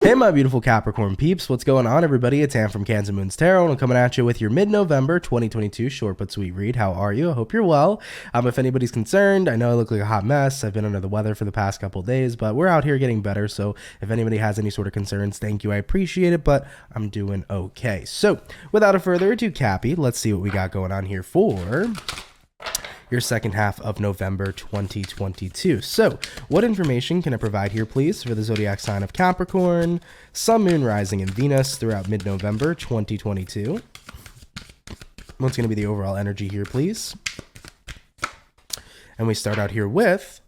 Hey, my beautiful Capricorn peeps. What's going on, everybody? It's Ann from CancerMoonsTarot, and I'm coming at you with your mid-November 2022 short but sweet read. How are you? I hope you're well. If anybody's concerned, I know I look like a hot mess. I've been under the weather for the past couple days, but we're out here getting better. So if anybody has any sort of concerns, thank you. I appreciate it, but I'm doing okay. So without a further ado, Cappy, let's see what we got going on here for your second half of November 2022. So what information can I provide here, please, for the zodiac sign of Capricorn, Sun, Moon, Rising, and Venus throughout mid-November 2022? What's going to be the overall energy here, please? And we start out here with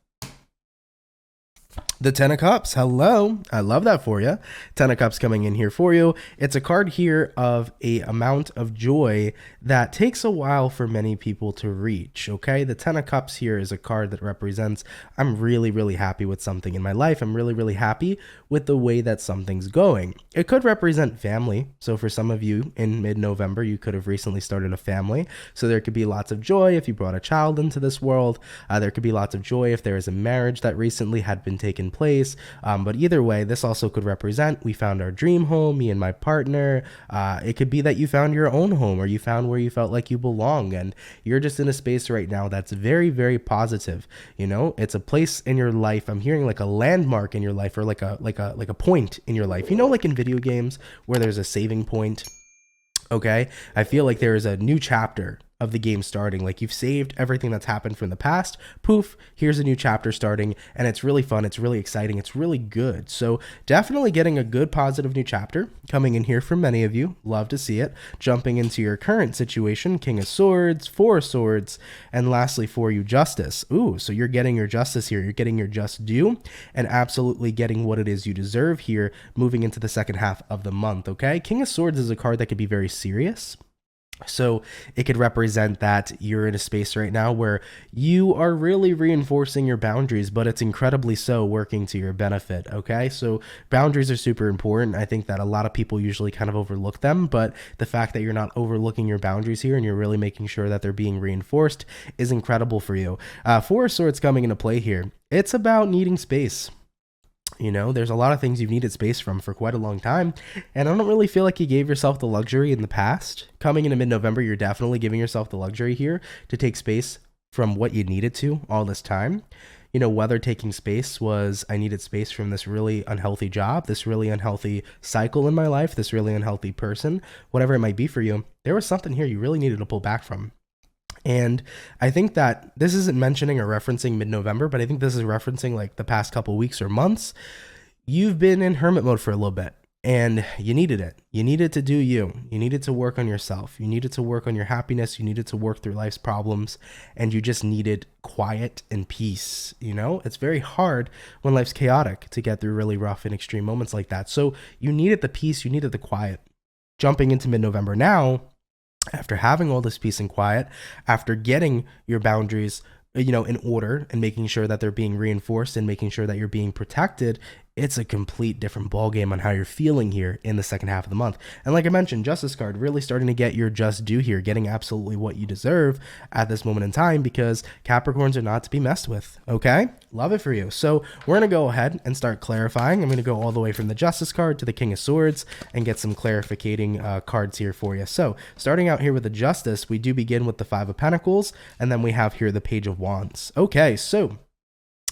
the Ten of Cups. Hello. I love that for you. Ten of Cups coming in here for you. It's a card here of a amount of joy that takes a while for many people to reach, okay? The Ten of Cups here is a card that represents, I'm really, really happy with something in my life. I'm really, really happy with the way that something's going. It could represent family. So for some of you in mid-November, you could have recently started a family. So there could be lots of joy if you brought a child into this world. There could be lots of joy if there is a marriage that recently had been taken place. But either way, this also could represent we found our dream home, me and my partner. It could be that you found your own home, or you found where you felt like you belong, and you're just in a space right now that's very, very positive. You know, it's a place in your life. I'm hearing like a landmark in your life, or like a point in your life. You know, like in video games where there's a saving point. Okay, I feel like there is a new chapter of the game starting. Like you've saved everything that's happened from the past. Poof, here's a new chapter starting, and it's really fun. It's really exciting. It's really good. So definitely getting a good positive new chapter coming in here for many of you. Love to see it. Jumping into your current situation, King of Swords, Four of Swords, and lastly for you, Justice. Ooh, so you're getting your justice here. You're getting your just due and absolutely getting what it is you deserve here moving into the second half of the month, okay? King of Swords is a card that could be very serious. So it could represent that you're in a space right now where you are really reinforcing your boundaries, but it's incredibly so working to your benefit, okay? So boundaries are super important. I think that a lot of people usually kind of overlook them, but the fact that you're not overlooking your boundaries here and you're really making sure that they're being reinforced is incredible for you. Four of Swords coming into play here. It's about needing space. You know, there's a lot of things you've needed space from for quite a long time, and I don't really feel like you gave yourself the luxury in the past. Coming into mid-November, you're definitely giving yourself the luxury here to take space from what you needed to all this time. You know, whether taking space was I needed space from this really unhealthy job, this really unhealthy cycle in my life, this really unhealthy person, whatever it might be for you, there was something here you really needed to pull back from. And I think that this isn't mentioning or referencing mid-November, but I think this is referencing like the past couple weeks or months. You've been in hermit mode for a little bit and you needed it. You needed to do you. You needed to work on yourself. You needed to work on your happiness. You needed to work through life's problems, and you just needed quiet and peace. You know, it's very hard when life's chaotic to get through really rough and extreme moments like that. So you needed the peace. You needed the quiet. Jumping into mid-November now, after having all this peace and quiet, after getting your boundaries, you know, in order and making sure that they're being reinforced and making sure that you're being protected, it's a complete different ballgame on how you're feeling here in the second half of the month. And like I mentioned, Justice card really starting to get your just due here, getting absolutely what you deserve at this moment in time, because Capricorns are not to be messed with, okay? Love it for you. So we're going to go ahead and start clarifying. I'm going to go all the way from the Justice card to the King of Swords and get some clarificating cards here for you. So starting out here with the Justice, we do begin with the Five of Pentacles, and then we have here the Page of Wands. Okay, so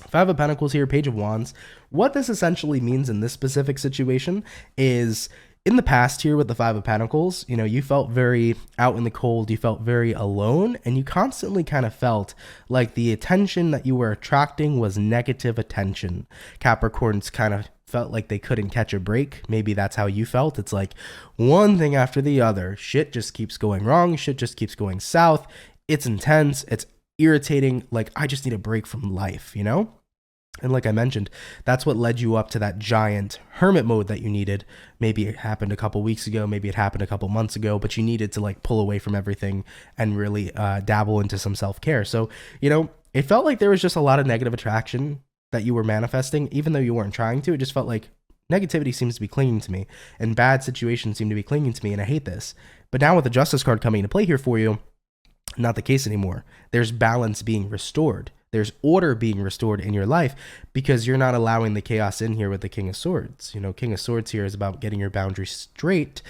Five of Pentacles here, Page of Wands. What this essentially means in this specific situation is in the past here with the Five of Pentacles, you know, you felt very out in the cold, you felt very alone, and you constantly kind of felt like the attention that you were attracting was negative attention. Capricorns kind of felt like they couldn't catch a break. Maybe that's how you felt. It's like one thing after the other. Shit just keeps going wrong. Shit just keeps going south. It's intense. It's irritating. Like, I just need a break from life, you know? And like I mentioned, that's what led you up to that giant hermit mode that you needed. Maybe it happened a couple weeks ago, maybe it happened a couple months ago, but you needed to like pull away from everything and really dabble into some self-care. So, you know, it felt like there was just a lot of negative attraction that you were manifesting, even though you weren't trying to. It just felt like negativity seems to be clinging to me and bad situations seem to be clinging to me, and I hate this. But now with the Justice card coming into play here for you, not the case anymore. There's balance being restored. There's order being restored in your life because you're not allowing the chaos in here with the King of Swords. You know, King of Swords here is about getting your boundaries straight,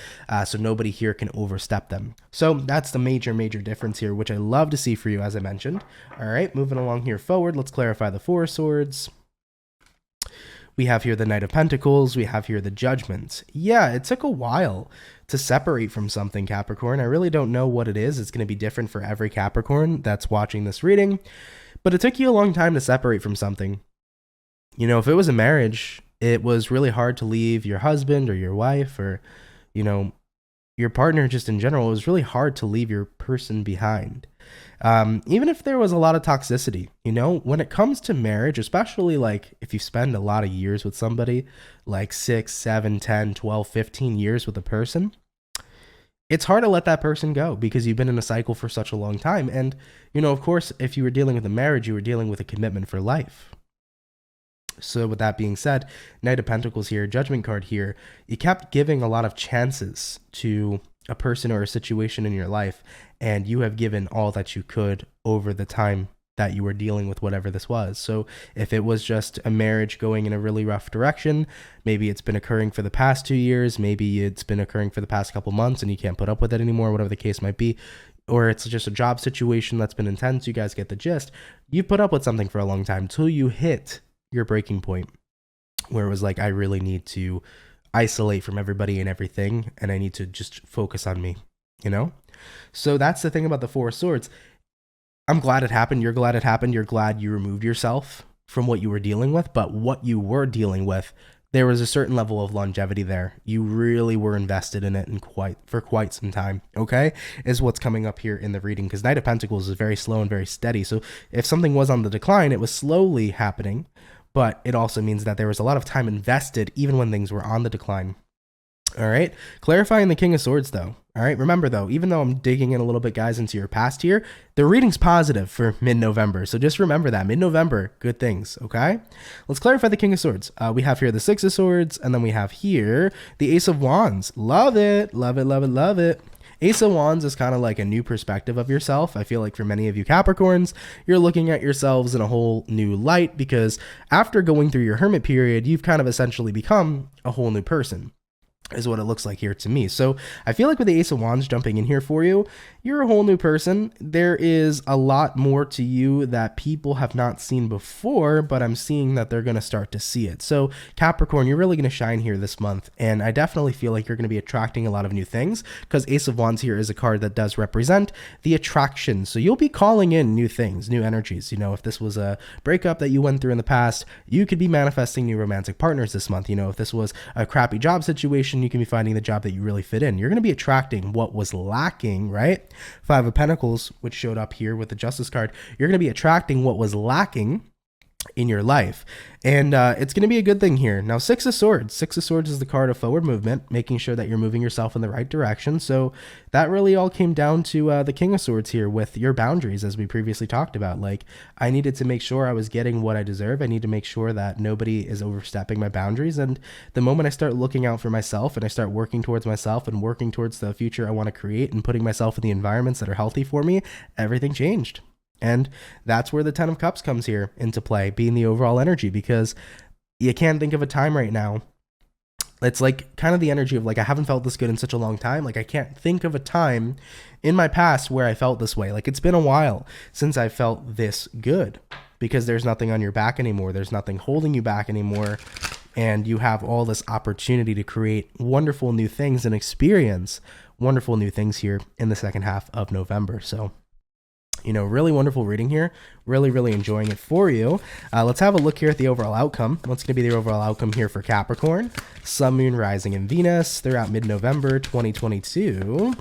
so nobody here can overstep them. So that's the major difference here, which I love to see for you, as I mentioned. All right, moving along here forward, let's clarify the Four of Swords. We have here the Knight of Pentacles. We have here the Judgment. Yeah, it took a while to separate from something, Capricorn. I really don't know what it is. It's going to be different for every Capricorn that's watching this reading. But it took you a long time to separate from something. You know, if it was a marriage, it was really hard to leave your husband or your wife or, you know, your partner just in general. It was really hard to leave your person behind. Even if there was a lot of toxicity, you know, when it comes to marriage, especially like if you spend a lot of years with somebody, like 6, 7, 10, 12, 15 years with a person, it's hard to let that person go because you've been in a cycle for such a long time. And, you know, of course, if you were dealing with a marriage, you were dealing with a commitment for life. So with that being said, Knight of Pentacles here, Judgment card here, you kept giving a lot of chances to a person or a situation in your life, and you have given all that you could over the time that you were dealing with whatever this was. So if it was just a marriage going in a really rough direction, maybe it's been occurring for the past 2 years, maybe it's been occurring for the past couple months and you can't put up with it anymore, whatever the case might be, or it's just a job situation that's been intense, you guys get the gist. You put up with something for a long time till you hit your breaking point where it was like, I really need to isolate from everybody and everything, and I need to just focus on me, you know? So that's the thing about the Four of Swords. I'm glad it happened. You're glad it happened. You're glad you removed yourself from what you were dealing with, but what you were dealing with, there was a certain level of longevity there. You really were invested in it and for quite some time, okay? Is what's coming up here in the reading, because Knight of Pentacles is very slow and very steady. So if something was on the decline, it was slowly happening, but it also means that there was a lot of time invested even when things were on the decline. All right, clarifying the King of Swords though. All right, remember though, even though I'm digging in a little bit, guys, into your past here, the reading's positive for mid-November. So just remember that mid-November, good things. Okay, let's clarify the King of Swords. We have here the Six of Swords, and then we have here the Ace of Wands. Love it, love it, love it, love it. Ace of Wands is kind of like a new perspective of yourself. I feel like for many of you Capricorns, you're looking at yourselves in a whole new light because after going through your hermit period, you've kind of essentially become a whole new person, is what it looks like here to me. So I feel like with the Ace of Wands jumping in here for you, you're a whole new person. There is a lot more to you that people have not seen before, but I'm seeing that they're going to start to see it. So Capricorn, you're really going to shine here this month. And I definitely feel like you're going to be attracting a lot of new things because Ace of Wands here is a card that does represent the attraction. So you'll be calling in new things, new energies. You know, if this was a breakup that you went through in the past, you could be manifesting new romantic partners this month. You know, if this was a crappy job situation, you can be finding the job that you really fit in. You're going to be attracting what was lacking, right? Five of Pentacles, which showed up here with the Justice card. You're going to be attracting what was lacking in your life, and it's going to be a good thing here. Now, Six of Swords. Six of Swords is the card of forward movement, making sure that you're moving yourself in the right direction. So that really all came down to the King of Swords here with your boundaries, as we previously talked about. Like, I needed to make sure I was getting what I deserve. I need to make sure that nobody is overstepping my boundaries. And the moment I start looking out for myself and I start working towards myself and working towards the future I want to create and putting myself in the environments that are healthy for me, everything changed. And that's where the Ten of Cups comes here into play, being the overall energy, because you can't think of a time right now. It's like kind of the energy of like, I haven't felt this good in such a long time. Like, I can't think of a time in my past where I felt this way. Like, it's been a while since I felt this good because there's nothing on your back anymore. There's nothing holding you back anymore. And you have all this opportunity to create wonderful new things and experience wonderful new things here in the second half of November. So, you know, really wonderful reading here. Really, really enjoying it for you. Let's have a look here at the overall outcome. What's going to be the overall outcome here for Capricorn? Sun, Moon, Rising, and Venus. They're out mid-November 2022.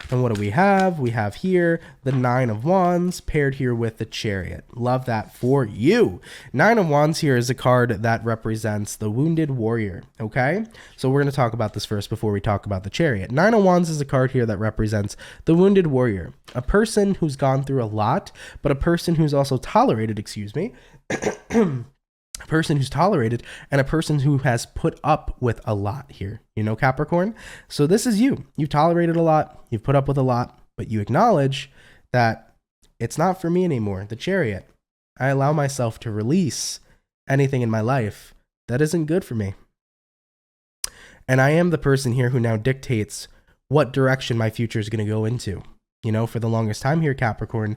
And what do we have? We have here the Nine of Wands paired here with the Chariot. Love that for you. Nine of Wands here is a card that represents the wounded warrior, okay? So we're going to talk about this first before we talk about the Chariot. Nine of Wands is a card here that represents the wounded warrior, a person who's gone through a lot, but a person who's also tolerated, a person who's tolerated and a person who has put up with a lot here, you know, Capricorn. So this is you. You've tolerated a lot, you've put up with a lot, but you acknowledge that it's not for me anymore. The Chariot. I allow myself to release anything in my life that isn't good for me. And I am the person here who now dictates what direction my future is going to go into. You know, for the longest time here, Capricorn,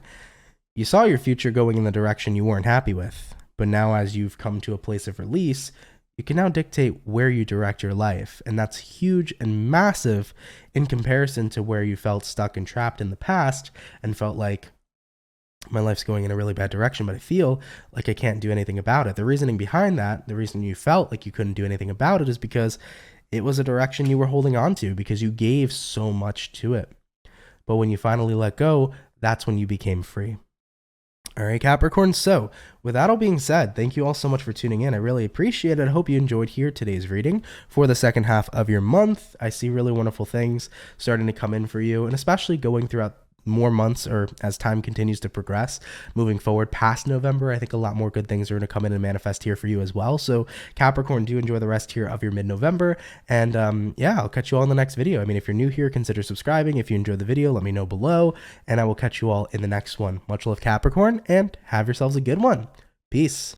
you saw your future going in the direction you weren't happy with. But now as you've come to a place of release, you can now dictate where you direct your life. And that's huge and massive in comparison to where you felt stuck and trapped in the past and felt like my life's going in a really bad direction, but I feel like I can't do anything about it. The reasoning behind that, the reason you felt like you couldn't do anything about it, is because it was a direction you were holding on to because you gave so much to it. But when you finally let go, that's when you became free. All right, Capricorn. So with that all being said, thank you all so much for tuning in. I really appreciate it. I hope you enjoyed here today's reading for the second half of your month. I see really wonderful things starting to come in for you, and especially going throughout more months, or as time continues to progress moving forward past November, I think a lot more good things are going to come in and manifest here for you as well. So Capricorn, do enjoy the rest here of your mid-November, and yeah, I'll catch you all in the next video. I mean, if you're new here, consider subscribing. If you enjoyed the video, let me know below, and I will catch you all in the next one. Much love, Capricorn, and have yourselves a good one. Peace.